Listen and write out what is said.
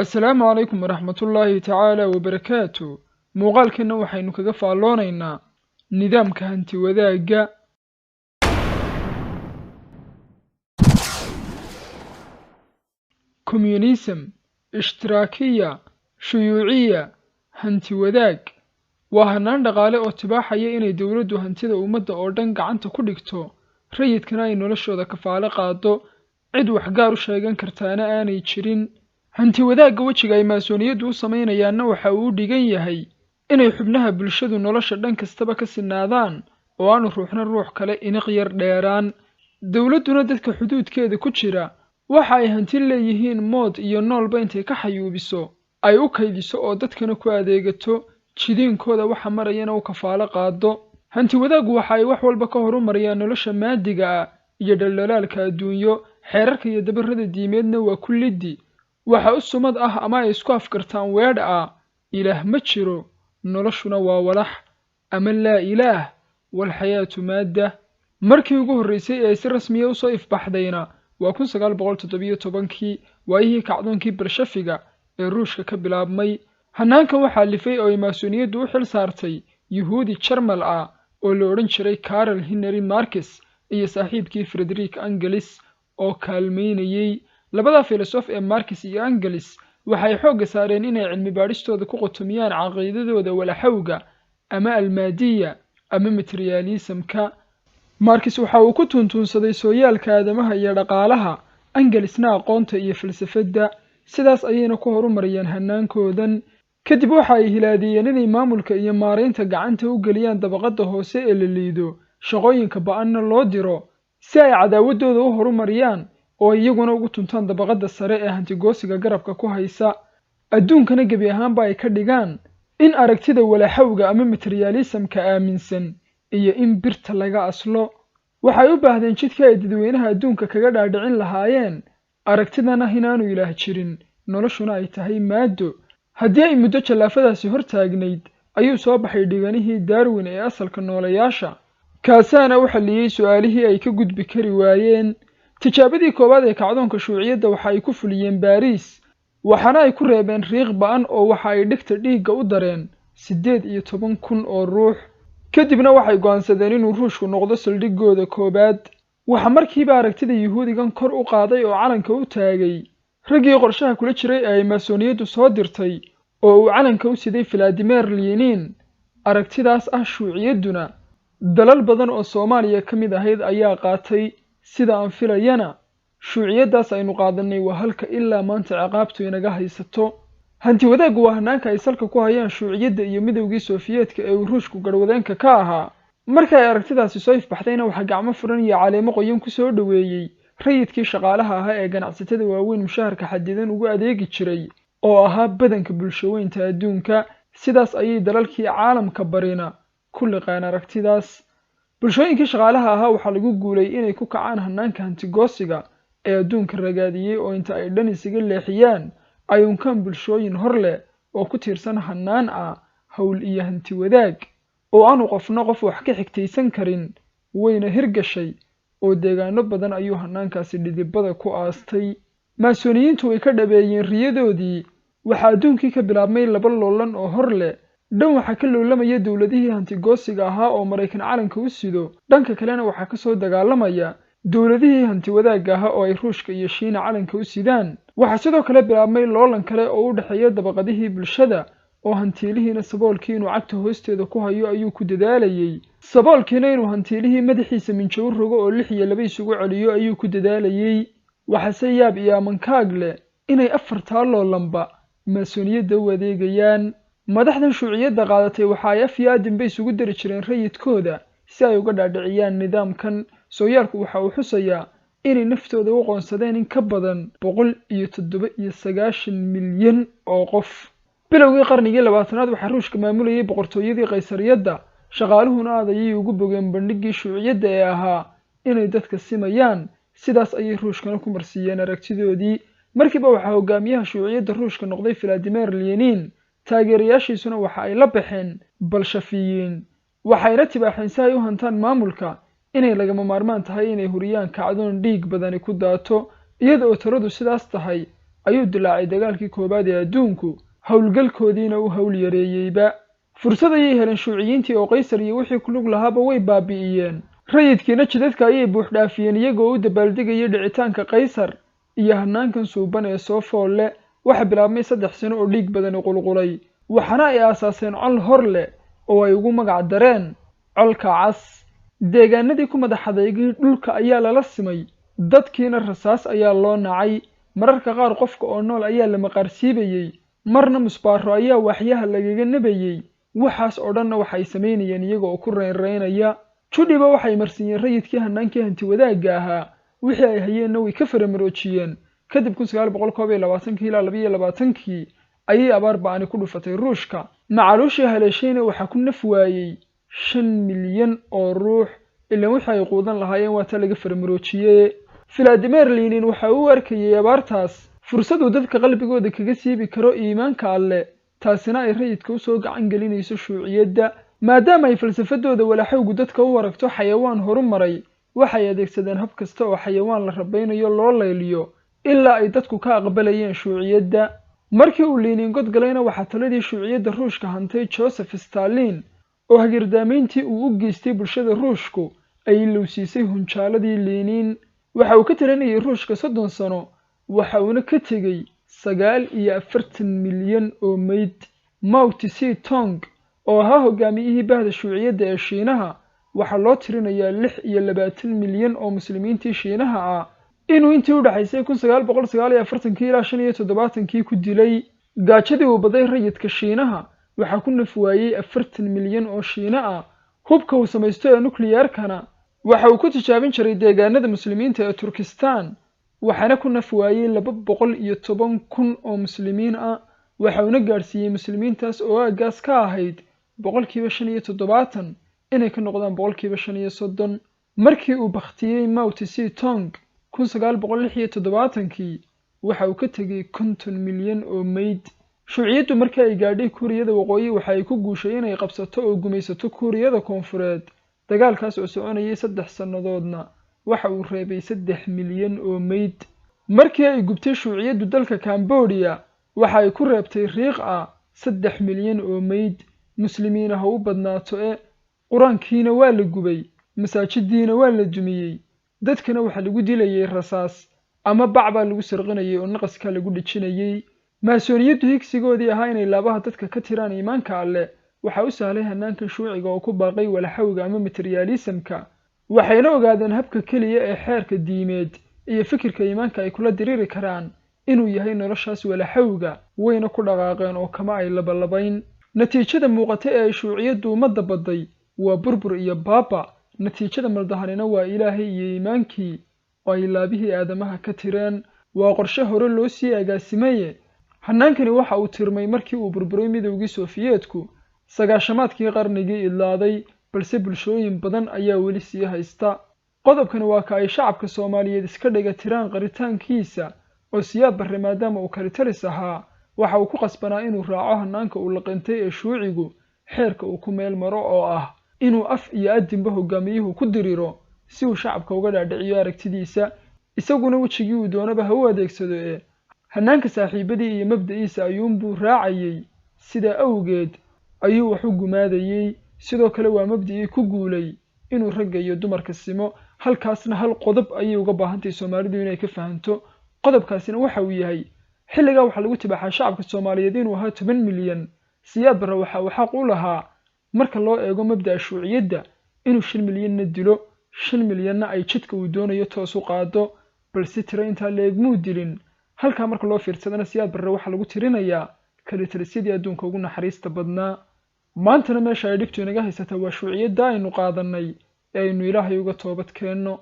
Assalaamu calaykum waraxmatullaahi tacaala wabarakaatu. Muuqaalkeenna waxaynu kaga faalloonaynaa nidaamka hanti wadaagga. Communism, ishtiraakiya, shuyuuciya, hanti wadaag waa hannaan dhaqaale oo tibaaxaya inay dowladdu hantida ummadda oo dhan gacanta ku dhigto, rayidkana ay noloshooda kafaalo qaado, cid wax gaar u sheegan kartaana aanay jirin. hanti wadaagga wejiga ay maasuuliyaddu u samaynayaanna waxa uu dhigan yahay inay xubnaha bulshadu nolosha dhan kastaba ka sinaadaan oo aanu ruuxna ruux kale iniq yar dheeraan. dowladduna dadka xuduudkeeda ku jira waxa ay hanti leeyihiin mood iyo noolba intay ka xayuubiso ay u kaydiso oo dadkana ku adeegato, jidiinkooda waxa marayana u kafaalo qaado. hanti wadaaggu waxa ay wax walba ka horumariyaan nolosha maadiga ah iyo dhaldhalaalka adduunyo, xeerarka iyo dabarrada diimeedna waa ku liddi. waxa u sumad ah ama ay isku afkartaan weedh ah ilaah ma jiro, noloshuna waa walax, ama laa ilaah walxayaatu maadda. markii ugu horraysay ee ay si rasmiya u soo ifbaxdayna waa 1917kii, waayihii kacdoonkii bolshafiga ee ruushka ka bilaabmay. hannaankan waxaa lifay oo ay maasuuliyaddu u xil saartay yuhuudi jarmal ah oo la odhan jiray Karl Henry Marx iyo saaxiibkii Friedrich Engels oo kaalmaynayay. labada filosof ee Marx iyo Engels waxay xoogga saareen inay cilmi baadhistooda ku qotomiyaan caqiidadooda walaxawga ama almaadiya ama materialismka. Marx waxa uu ku tuntuunsaday sooyaalka aadamaha iyo dhaqaalaha, Engelsna aqoonta iyo falsafadda. sidaas ayayna ku horumariyeen hannaankoodan. kadib waxa ay hilaadiyeen inay maamulka iyo maaraynta gacanta u geliyaan dabaqadda hoose ee la liido, shaqooyinka ba'anna loo diro si ay cadaawaddooda u horumariyaan oo iyaguna ugu tuntaan dabaqadda sare ee hantigoosiga garabka ku haysa. adduunkana gebi ahaanba ay ka dhigaan in aragtida walaxawga ama materialismka aaminsan iyo in birta laga aslo. waxay u baahdeen jidka ay dadweynaha adduunka kaga dhaadhicin lahaayeen aragtidana inaanu ilaah jirin, noloshuna ay tahay maaddo. haddii ay muddo jallaafadaasi hor taagnayd ayuu soo baxay dhiganihii Darwin ee asalka noolayaasha, kaasaana u xalliyey su'aalihii ay ka gudbi kari waayeen. tijaabadii koowaad ee kacdoonka shuuciyadda waxa ay ku fuliyeen Baariis, waxaana ay ku reebeen riiq ba'an oo waxa ay dhigta dhiigga u dareen 18,000 oo ruux. kadibna waxay go'aansadeen inuu ruushku noqdo saldhiggooda koowaad. waxa markiiba aragtida yuhuudigan kor u qaaday oo calanka u taagay raggii qorshaha kula jiray ee ay maasuuliyaddu soo dirtay oo uu calanka u siday Vladimir Lenin. aragtidaas ah shuuciyadduna dalal badan oo Soomaaliya ka mid ahayd ayaa qaatay. sida aan filayana shuuciyaddaas aynu qaadanay waa halka ilaa maanta ciqaabtu inaga haysato. hanti wadaaggu waa hannaanka ay salka ku hayaan shuuciyadda iyo midowgii Soofiyeedka ee uu ruushku garwadeenka ka ahaa. markii ay aragtidaasi soo ifbaxdayna waxaa gacmo furan iyo caleemo qoyan ku soo dhoweeyey rayidkii shaqaalaha ahaa ee ganacsatada waaweyn mushaharka xadidan ugu adeegi jiray oo ahaa badanka bulshaweynta adduunka. sidaas ayay dalalkii caalamka barina ku liqaan aragtidaas. bulshooyinkii shaqaalaha ahaa waxaa lagu guulay inay ku kacaan hannaanka hantigoosiga ee adduunka ragaadiyey oo inta ay dhan isaga leexiyaan ay unkaan bulshooyin hor leh oo ku tiirsan hannaan ah hawl iyo hanti wadaag oo aanu qofna qof wax ka xigtaysan karin. wayna hirgashay oo deegaano badan ayuu hannaankaasi dhidibada ku aastay. maasuuliyiintu way ka dhabeeyeen riyadoodii. waxaa adduunkii ka bilaabmay laba loolan oo hor leh. dhan waxaa ka loolamaya dowladihii hantigoosiga ahaa oo Maraykan calanka u sido, dhanka kalena waxaa ka soo dagaalamaya dowladihii hanti wadaagga ahaa oo ay Ruushka iyo Shiina calanka u sidaan. waxaa sidoo kale bilaabmay loolan kale oo u dhexeeya dabaqadihii bulshada oo hantiilihiina saboolkii inuu cagta hoosteeda ku hayo ayuu ku dadaalayay, saboolkiina inuu hantiilihii madaxiisa minjo u rogo oo 6 iyo 2 isugu celiyo ayuu ku dadaalayay. waxaase yaab iyo amankaag leh inay 4 loolanba maasuuliyadda u adeegayaan. madaxdan shuuciyadda qaadatay waxa ay af iyo aadinba isugu dari jireen rayidkooda si ay uga dhaadhiciyaan nidaamkan. sooyaalku waxa uu xusayaa inay naftooda u qoonsadeen in ka badan 197 milyan oo qof. bilowgii qarnigii 20aad waxaa ruushka maamulayay boqortooyadii qaysariyadda. shaqaaluhuna aad ayay ugu bogeen bandhiggii shuuciyadda ee ahaa inay dadka simayaan. sidaas ayay ruushkana ku marsiiyeen aragtidoodii. markiiba waxaa hogaamiyaha shuuciyadda ruushka noqday Vladimir Lenin, taageerayaashiisuna waxa ay la baxeen bolshafiyiin. waxayna tibaaxeen si ay u hantaan maamulka inay lagama maarmaan tahay inay huriyaan kacdoon dhiig badani ku daato. iyada oo taladu sidaas tahay ayuu dilaacay dagaalkii koowaad ee adduunku howlgalkoodiina u hawl yareeyeyba fursad ayay heleen shuuciyiintii oo qaysar iyo wixii ku lug lahaaba way baabi'iyeen rayidkiina jidadka ayay buuxdhaafiyeen iyagoo u dabaaldegayay dhicitaanka qaysar iyo hanaankan suuban ee soo foolle waxa bilaabmay 3 sano oo dhiig badan qulqulay waxaana ay aasaaseen col hor leh oo ay ugu magac dareen colka cas deegaanadii ku madaxadeygay dhulka ayaa lala simay dadkiina rasaas ayaa loo nacay mararka qaar qofka oo nool ayaa la maqaarsiibayay marna musbaaro ayaa waxyaha lagaga nabayay waxaas oo dhanna waxay sameynayeen iyaga oo ku reereynaya judhiba waxay marsiiyeen rayidkii hanaankii hanti wadaagga ahaa wixii ay hayeenna way ka faramaroojiyeen kadib 1922 ilaa 22 ayay abaar ba'ani ku dhufatay ruushka macaluushii haleeshayna waxaa ku naf waayey 5 milyan oo ruux ilaa wixii ay quudan lahaayeen waa ta laga faramaroojiyay Vladimir Lenin waxa uu arkayay abaartaas fursad uu dadka qalbigooda kaga siibi karo iimaanka alle taasina ay rayidka u soo gacan gelinayso shuuciyadda maadaama ay falsafadooda walaxowgu dadka u waragto xayawaan horumaray waxay adeegsadeen hab kasta oo xayawaan la rabaynayo loo layliyo ilaa ay dadku ka aqbalayeen shuuciyadda markii uu Lenin god galayna waxa taladii shuuciyadda ruushka hantay Joseph Stalin oo hagirdaameyntii uu u geystay bulshada ruushku ay ilowsiisay hunjaaladii Lenin waxa uu ka talinayay ruushka 30 sano waxa uuna ka tegay 49 milyan oo meyd Mao Tse-tung oo ahaa hogaamiyihii bahda shuuciyadda ee Shiinaha waxa loo tirinayaa 26 milyan oo muslimiintii Shiinaha ah inuu intii u dhaxaysay 1949 ilaa 75 ku dilay gaajadii uu baday rayidka Shiinaha waxa ku naf waayay 40 milyan oo Shiina ah hubka uu samaysto ee nuclear-kana waxa uu ku tijaabin jiray deegaanada muslimiinta ee Turkistan waxaana ku naf waayay 210,000 oo muslimiin ah waxa uu gaarsiiyay muslimiintaas oo aagaas ka ahayd 75% inay ka noqdaan 35% markii uu bakhtiyay Mao Tse-tung 1976 waxa uu ka tagay 50 milyan oo meyd shuuciyaddu markii ay gaadhay Kuuriyada Waqooyi waxa ay ku guushay inay qabsato oo gumaysato Kuuriyada Koonfureed dagaalkaas oo soconayay 3 sanadoodna waxa uu reebay 3 milyan oo meyd markii ay gubtay shuuciyaddu dalka Cambodia waxa ay ku reebtay riiq ah 3 milyan oo meyd muslimiina ha u badnaato ee quraankiina waa la gubay masaajidiina waa la dumiyay dadkana waxa lagu dilayay rasaas ama bacba lagu sarqinayay oo naqaska lagu dhijinayay maasoniyadu higsigoodii ahaa inay laabaha dadka ka tiraan iimaanka alle waxa u sahlay hanaankan shuuciga oo ku baaqay walaxawga ama materialismka waxayna ogaadeen habka kaliya ee xeerka diimeed iyo fikirka iimaanka ay kula diriri karaan inuu yahay noloshaas walaxawga wayna ku dhaqaaqeen oo kama ay labalabayn natiijada muuqata ee shuuciyadu umada baday waa burbur iyo baaba natiijada maldahanina waa ilaahay iyo iimaankii oo ay laabihii aadamaha ka tireen waa qorshe hore loo sii agaasimaye hanaankani waxa uu tirmay markii uu burburay midowgii Soofiyeedku sagaashamaadkii qarnigii idlaaday balse bulshooyin badan ayaa weli sii haysta qodobkani waa ka ay shacabka Soomaaliyeed iska dhiga tiraan qaritaankiisa oo siyaad barre maadaama uu kali talis ahaa waxa uu ku qasbanaa inuu raaco hanaanka uu laqantay ee shuucigu xeerka uu ku meel maro oo ah inuu af iyo adinba hogaamiyuhu ku diriro si uu shacabka uga dhaadhiciyo aragtidiisa isaguna wajigii uu doonaba ha u adeegsado ee hanaanka saaxiibadii iyo mabda'iisa ayuunbuu raacayay sida awgeed ayuu wax u gumaadayay sidoo kale waa mabda'ii ku guulay inuu ragga iyo dumarka simo halkaasna hal qodob ayay uga baahantay Soomaalidu inay ka fahanto qodobkaasina waxa uu yahay xilliga waxa lagu tibaaxay shacabka Soomaaliyeed inuu ahaa 10 milyan siyaad barre waxa uu xaq u lahaa marka loo eego mabda'a shuuciyadda inuu 5 milyan dilo 5 milyanna ay jidka uu doonayo toos u qaado balse tira inta leegmuu dilin halka marka loo fiirsadana siyaad barre waxa lagu tirinayaa kali tirisidii adduunka ugu naxariista badnaa maantana meesha ay dhibtu inaga haysata waa shuuciyadda aynu qaadanay ee aynu Ilaahay uga toobad keenno